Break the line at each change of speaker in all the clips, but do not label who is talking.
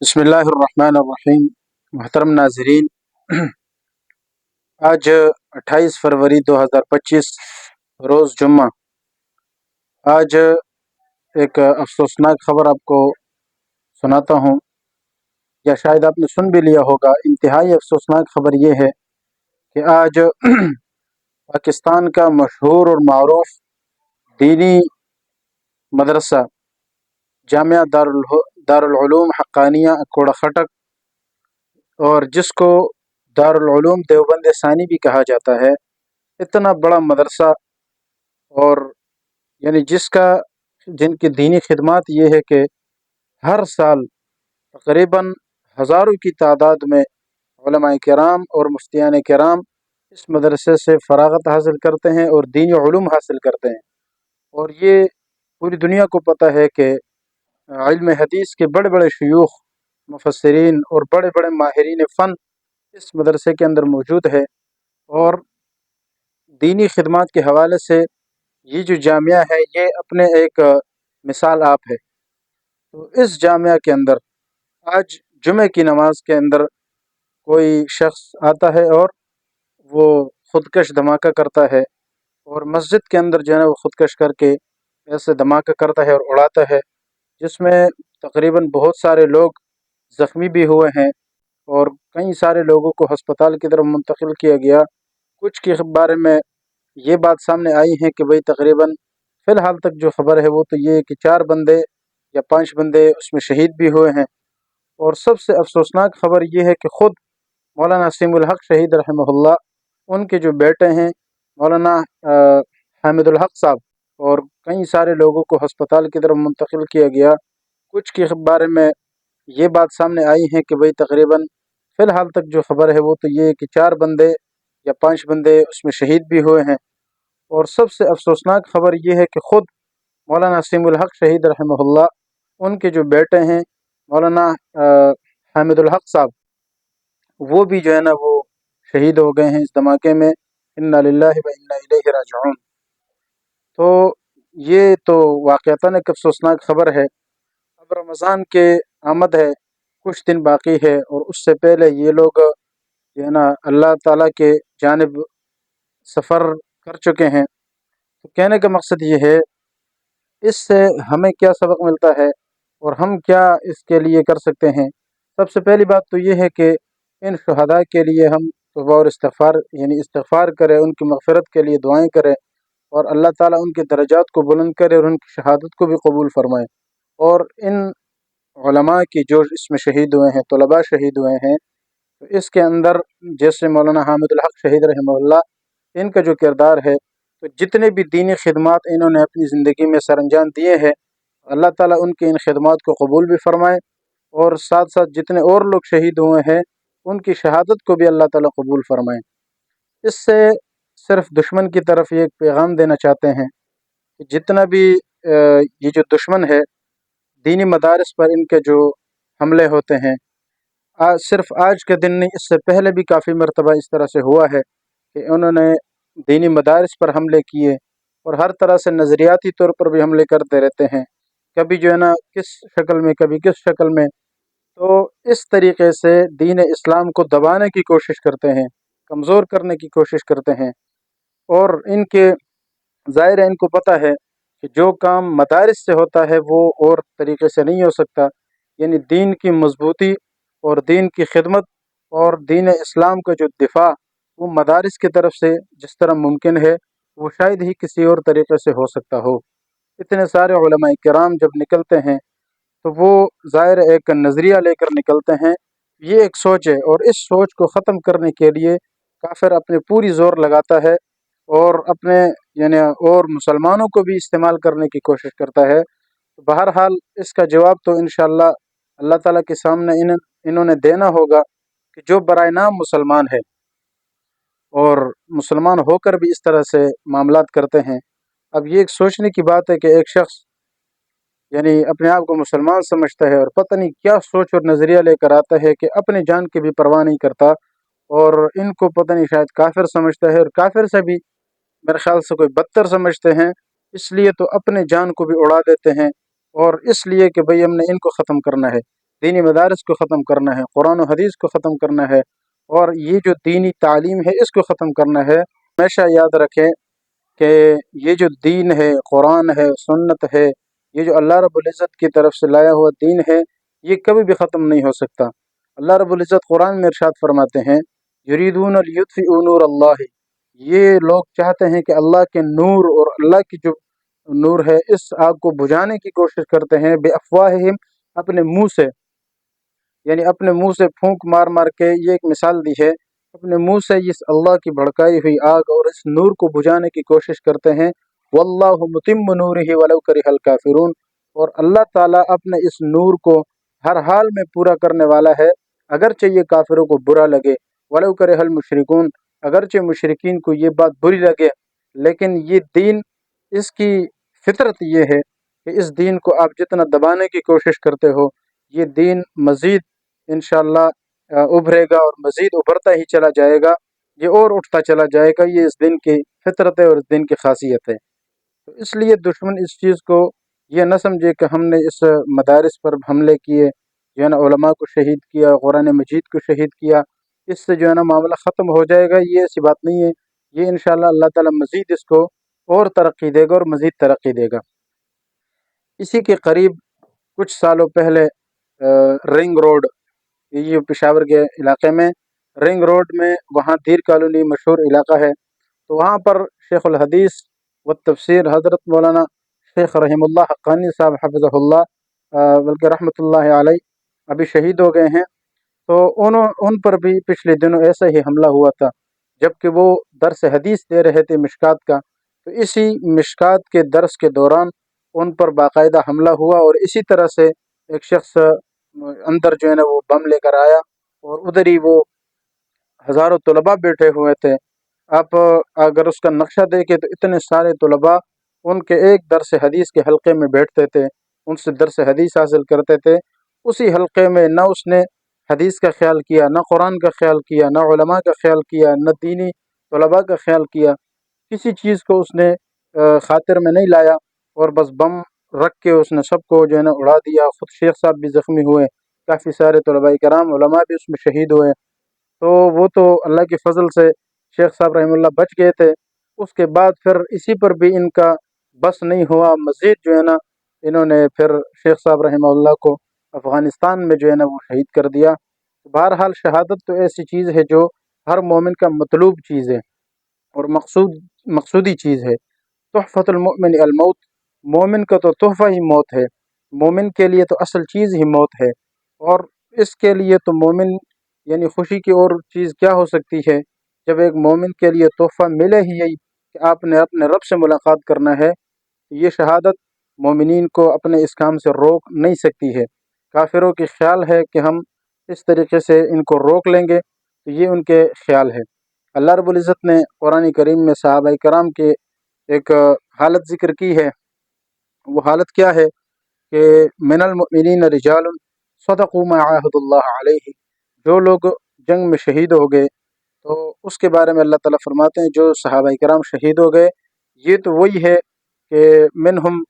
بسم اللہ الرحمن الرحیم۔ محترم ناظرین، آج 28 فروری 2025 روز جمعہ۔ آج ایک افسوسناک خبر آپ کو سناتا ہوں، یا شاید آپ نے سن بھی لیا ہوگا۔ انتہائی افسوسناک خبر یہ ہے کہ آج پاکستان کا مشہور اور معروف دینی مدرسہ جامعہ دارالعلوم حقانیہ اکوڑہ خٹک، اور جس کو دارالعلوم دیوبند ثانی بھی کہا جاتا ہے، اتنا بڑا مدرسہ، اور یعنی جن کی دینی خدمات یہ ہے کہ ہر سال تقریباً ہزاروں کی تعداد میں علماء کرام اور مفتیان کرام اس مدرسے سے فراغت حاصل کرتے ہیں اور دینی علوم حاصل کرتے ہیں۔ اور یہ پوری دنیا کو پتہ ہے کہ علم حدیث کے بڑے بڑے شیوخ، مفسرین اور بڑے بڑے ماہرین فن اس مدرسے کے اندر موجود ہے، اور دینی خدمات کے حوالے سے یہ جو جامعہ ہے یہ اپنے ایک مثال آپ ہے۔ تو اس جامعہ کے اندر آج جمعہ کی نماز کے اندر کوئی شخص آتا ہے اور وہ خودکش دھماکہ کرتا ہے، اور مسجد کے اندر جو ہے وہ خودکش کر کے ایسے دھماکہ کرتا ہے اور اڑاتا ہے، جس میں تقریباً بہت سارے لوگ زخمی بھی ہوئے ہیں، اور کئی سارے لوگوں کو ہسپتال کی طرف منتقل کیا گیا۔ کچھ کے بارے میں یہ بات سامنے آئی ہے کہ بھئی تقریباً فی الحال تک جو خبر ہے وہ تو یہ ہے کہ 4 بندے یا 5 بندے اس میں شہید بھی ہوئے ہیں۔ اور سب سے افسوسناک خبر یہ ہے کہ خود مولانا نسیم الحق شہید رحمہ اللہ، ان کے جو بیٹے ہیں مولانا حامد الحق صاحب، اور کئی سارے لوگوں کو ہسپتال کی طرف منتقل کیا گیا۔ کچھ کے بارے میں یہ بات سامنے آئی ہے کہ بھئی تقریباً فی الحال تک جو خبر ہے وہ تو یہ ہے کہ 4 بندے یا 5 بندے اس میں شہید بھی ہوئے ہیں۔ اور سب سے افسوسناک خبر یہ ہے کہ خود مولانا نسیم الحق شہید رحمہ اللہ، ان کے جو بیٹے ہیں مولانا حامد الحق صاحب، وہ بھی جو ہے نا وہ شہید ہو گئے ہیں اس دھماکے میں۔ انا للہ و انا الیہ راجعون۔ تو یہ تو واقعتاً ایک افسوسناک خبر ہے۔ اب رمضان کے آمد ہے، کچھ دن باقی ہے، اور اس سے پہلے یہ لوگ جو ہے نا اللہ تعالیٰ کے جانب سفر کر چکے ہیں۔ تو کہنے کا مقصد یہ ہے، اس سے ہمیں کیا سبق ملتا ہے اور ہم کیا اس کے لیے کر سکتے ہیں۔ سب سے پہلی بات تو یہ ہے کہ ان شہداء کے لیے ہم توبہ اور استغفار کریں، ان کی مغفرت کے لیے دعائیں کریں، اور اللہ تعالیٰ ان کے درجات کو بلند کرے اور ان کی شہادت کو بھی قبول فرمائے۔ اور ان علماء کی جو اس میں شہید ہوئے ہیں، طلباء شہید ہوئے ہیں، تو اس کے اندر جیسے مولانا حامد الحق شہید رحمہ اللہ، ان کا جو کردار ہے، تو جتنے بھی دینی خدمات انہوں نے اپنی زندگی میں سر انجام دیے ہیں، اللہ تعالیٰ ان کی ان خدمات کو قبول بھی فرمائے، اور ساتھ ساتھ جتنے اور لوگ شہید ہوئے ہیں ان کی شہادت کو بھی اللہ تعالیٰ قبول فرمائے۔ اس سے صرف دشمن کی طرف یہ ایک پیغام دینا چاہتے ہیں کہ جتنا بھی یہ جو دشمن ہے، دینی مدارس پر ان کے جو حملے ہوتے ہیں، صرف آج کے دن نہیں، اس سے پہلے بھی کافی مرتبہ اس طرح سے ہوا ہے کہ انہوں نے دینی مدارس پر حملے کیے، اور ہر طرح سے نظریاتی طور پر بھی حملے کرتے رہتے ہیں، کبھی جو ہے نا کس شکل میں، کبھی کس شکل میں۔ تو اس طریقے سے دین اسلام کو دبانے کی کوشش کرتے ہیں، کمزور کرنے کی کوشش کرتے ہیں، اور ان کے ظاہر ہے ان کو پتہ ہے کہ جو کام مدارس سے ہوتا ہے وہ اور طریقے سے نہیں ہو سکتا، یعنی دین کی مضبوطی اور دین کی خدمت اور دین اسلام کا جو دفاع، وہ مدارس کی طرف سے جس طرح ممکن ہے وہ شاید ہی کسی اور طریقے سے ہو سکتا ہو۔ اتنے سارے علماء کرام جب نکلتے ہیں تو وہ ظاہر ایک نظریہ لے کر نکلتے ہیں، یہ ایک سوچ ہے، اور اس سوچ کو ختم کرنے کے لیے کافر اپنے پوری زور لگاتا ہے، اور اپنے یعنی اور مسلمانوں کو بھی استعمال کرنے کی کوشش کرتا ہے۔ بہرحال اس کا جواب تو انشاءاللہ اللہ تعالیٰ کے سامنے انہوں نے دینا ہوگا، کہ جو برائے نام مسلمان ہے اور مسلمان ہو کر بھی اس طرح سے معاملات کرتے ہیں۔ اب یہ ایک سوچنے کی بات ہے کہ ایک شخص یعنی اپنے آپ کو مسلمان سمجھتا ہے، اور پتہ نہیں کیا سوچ اور نظریہ لے کر آتا ہے کہ اپنی جان کی بھی پرواہ نہیں کرتا، اور ان کو پتہ نہیں شاید کافر سمجھتا ہے، اور کافر سے بھی میرے خیال سے کوئی بدتر سمجھتے ہیں، اس لیے تو اپنے جان کو بھی اڑا دیتے ہیں، اور اس لیے کہ بھئی ہم نے ان کو ختم کرنا ہے۔ دینی مدارس کو ختم کرنا ہے، قرآن و حدیث کو ختم کرنا ہے، اور یہ جو دینی تعلیم ہے اس کو ختم کرنا ہے۔ ہمیشہ یاد رکھیں کہ یہ جو دین ہے، قرآن ہے، سنت ہے، یہ جو اللہ رب العزت کی طرف سے لایا ہوا دین ہے، یہ کبھی بھی ختم نہیں ہو سکتا۔ اللہ رب العزت قرآن میں ارشاد فرماتے ہیں یریدون لیطفئوا نور اللہ، یہ لوگ چاہتے ہیں کہ اللہ کے نور اور اللہ کی جو نور ہے اس آگ کو بجھانے کی کوشش کرتے ہیں، بے افواہہم، اپنے منہ سے، یعنی اپنے منہ سے پھونک مار مار کے یہ ایک مثال دی ہے، اپنے منہ سے اس اللہ کی بھڑکائی ہوئی آگ اور اس نور کو بجھانے کی کوشش کرتے ہیں۔ واللہ متم نورہ ولو کرہ الکافرون، اور اللہ تعالیٰ اپنے اس نور کو ہر حال میں پورا کرنے والا ہے، اگرچہ یہ کافروں کو برا لگے، ولو کرہ المشرکون، اگرچہ مشرکین کو یہ بات بری لگے، لیکن یہ دین، اس کی فطرت یہ ہے کہ اس دین کو آپ جتنا دبانے کی کوشش کرتے ہو، یہ دین مزید انشاءاللہ ابھرے گا اور مزید ابھرتا ہی چلا جائے گا، یہ اور اٹھتا چلا جائے گا۔ یہ اس دن کی فطرت ہے اور اس دن کی خاصیت ہے۔ تو اس لیے دشمن اس چیز کو یہ نہ سمجھے کہ ہم نے اس مدارس پر حملے کیے، جو ہے نا علماء کو شہید کیا، قرآن مجید کو شہید کیا، اس سے جو ہے نا معاملہ ختم ہو جائے گا، یہ ایسی بات نہیں ہے۔ یہ انشاءاللہ اللہ تعالیٰ مزید اس کو اور ترقی دے گا اور مزید ترقی دے گا۔ اسی کے قریب کچھ سالوں پہلے رنگ روڈ، یہ پشاور کے علاقے میں رنگ روڈ میں، وہاں دیر کالونی مشہور علاقہ ہے، تو وہاں پر شیخ الحدیث و تفسیر حضرت مولانا شیخ رحم اللہ حقانی صاحب حفظہ اللہ، بلکہ رحمۃ اللہ علیہ، ابھی شہید ہو گئے ہیں، تو ان پر بھی پچھلے دنوں ایسا ہی حملہ ہوا تھا، جبکہ وہ درس حدیث دے رہے تھے مشکات کا، تو اسی مشکات کے درس کے دوران ان پر باقاعدہ حملہ ہوا، اور اسی طرح سے ایک شخص اندر جو ہے نا وہ بم لے کر آیا، اور ادھر ہی وہ ہزاروں طلباء بیٹھے ہوئے تھے۔ آپ اگر اس کا نقشہ دیکھیں تو اتنے سارے طلباء ان کے ایک درس حدیث کے حلقے میں بیٹھتے تھے، ان سے درس حدیث حاصل کرتے تھے۔ اسی حلقے میں نہ اس نے حدیث کا خیال کیا، نہ قرآن کا خیال کیا، نہ علماء کا خیال کیا، نہ دینی طلباء کا خیال کیا، کسی چیز کو اس نے خاطر میں نہیں لایا، اور بس بم رکھ کے اس نے سب کو جو ہے نا اڑا دیا۔ خود شیخ صاحب بھی زخمی ہوئے، کافی سارے طلباء کرام علماء بھی اس میں شہید ہوئے، تو وہ تو اللہ کے فضل سے شیخ صاحب رحمہ اللہ بچ گئے تھے۔ اس کے بعد پھر اسی پر بھی ان کا بس نہیں ہوا، مزید جو ہے نا انہوں نے پھر شیخ صاحب رحمہ اللہ کو افغانستان میں جو ہے نا وہ شہید کر دیا۔ بہرحال شہادت تو ایسی چیز ہے جو ہر مومن کا مطلوب چیز ہے اور مقصودی چیز ہے۔ تحفۃ المؤمن الموت، مومن کا تو تحفہ ہی موت ہے، مومن کے لیے تو اصل چیز ہی موت ہے، اور اس کے لیے تو مومن، یعنی خوشی کی اور چیز کیا ہو سکتی ہے جب ایک مومن کے لیے تحفہ ملے ہی یہی کہ آپ نے اپنے رب سے ملاقات کرنا ہے۔ یہ شہادت مومنین کو اپنے اس کام سے روک نہیں سکتی ہے۔ کافروں کی خیال ہے کہ ہم اس طریقے سے ان کو روک لیں گے، تو یہ ان کے خیال ہے۔ اللہ رب العزت نے قرآن کریم میں صحابہ کرام کے ایک حالت ذکر کی ہے، وہ حالت کیا ہے کہ من المؤمنین رجال صدقوا ما عاهدوا اللہ علیہ، جو لوگ جنگ میں شہید ہو گئے، تو اس کے بارے میں اللہ تعالیٰ فرماتے ہیں جو صحابہ کرام شہید ہو گئے، یہ تو وہی ہے کہ منہم،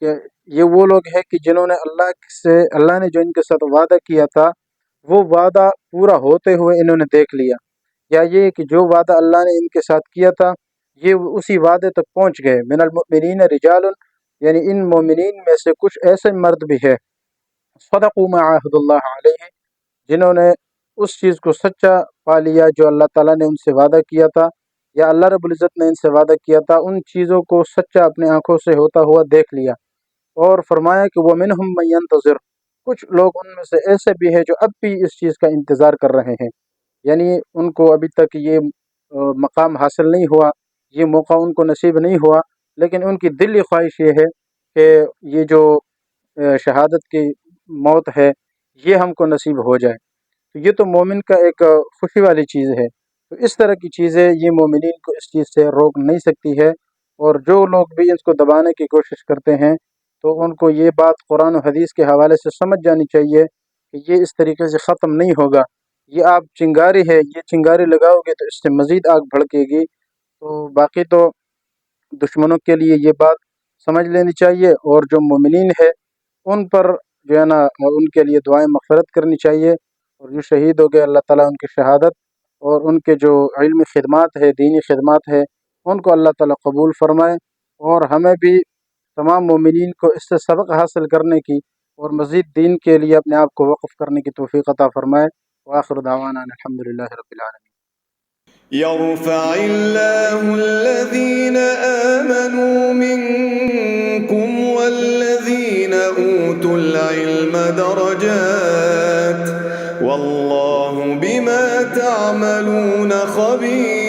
کہ یہ وہ لوگ ہیں کہ جنہوں نے اللہ نے جو ان کے ساتھ وعدہ کیا تھا وہ وعدہ پورا ہوتے ہوئے انہوں نے دیکھ لیا، یا یہ کہ جو وعدہ اللہ نے ان کے ساتھ کیا تھا یہ اسی وعدے تک پہنچ گئے۔ من المؤمنین رجال، یعنی ان مومنین میں سے کچھ ایسے مرد بھی ہے، صدقوا ما عاهدوا اللہ علیہ، جنہوں نے اس چیز کو سچا پا لیا جو اللہ تعالیٰ نے ان سے وعدہ کیا تھا، یا اللہ رب العزت نے ان سے وعدہ کیا تھا، ان چیزوں کو سچا اپنے آنکھوں سے ہوتا ہوا دیکھ لیا۔ اور فرمایا کہ وَمِنْهُمْ مَن يَنْتَظِرُ، کچھ لوگ ان میں سے ایسے بھی ہیں جو اب بھی اس چیز کا انتظار کر رہے ہیں، یعنی ان کو ابھی تک یہ مقام حاصل نہیں ہوا، یہ موقع ان کو نصیب نہیں ہوا، لیکن ان کی دلی خواہش یہ ہے کہ یہ جو شہادت کی موت ہے یہ ہم کو نصیب ہو جائے۔ تو یہ تو مومن کا ایک خوشی والی چیز ہے۔ تو اس طرح کی چیزیں یہ مومنین کو اس چیز سے روک نہیں سکتی ہے، اور جو لوگ بھی اس کو دبانے کی کوشش کرتے ہیں تو ان کو یہ بات قرآن و حدیث کے حوالے سے سمجھ جانی چاہیے کہ یہ اس طریقے سے ختم نہیں ہوگا۔ یہ آپ چنگاری ہے، یہ چنگاری لگاؤ گے تو اس سے مزید آگ بھڑکے گی۔ تو باقی تو دشمنوں کے لیے یہ بات سمجھ لینی چاہیے، اور جو مومنین ہے ان پر جو ہے نا ان کے لیے دعائیں مغفرت کرنی چاہیے، اور جو شہید ہو گئے اللہ تعالیٰ ان کی شہادت اور ان کے جو علمی خدمات ہے، دینی خدمات ہے، ان کو اللہ تعالیٰ قبول فرمائے، اور ہمیں بھی تمام مومنین کو اس سے سبق حاصل کرنے کی اور مزید دین کے لیے اپنے آپ کو وقف کرنے کی توفیق عطا فرمائے۔ وآخر دعوانا ان الحمدللہ رب العالمین۔
يرفع الله الذين آمنوا منكم والذين أوتوا العلم درجات والله بما تعملون خبير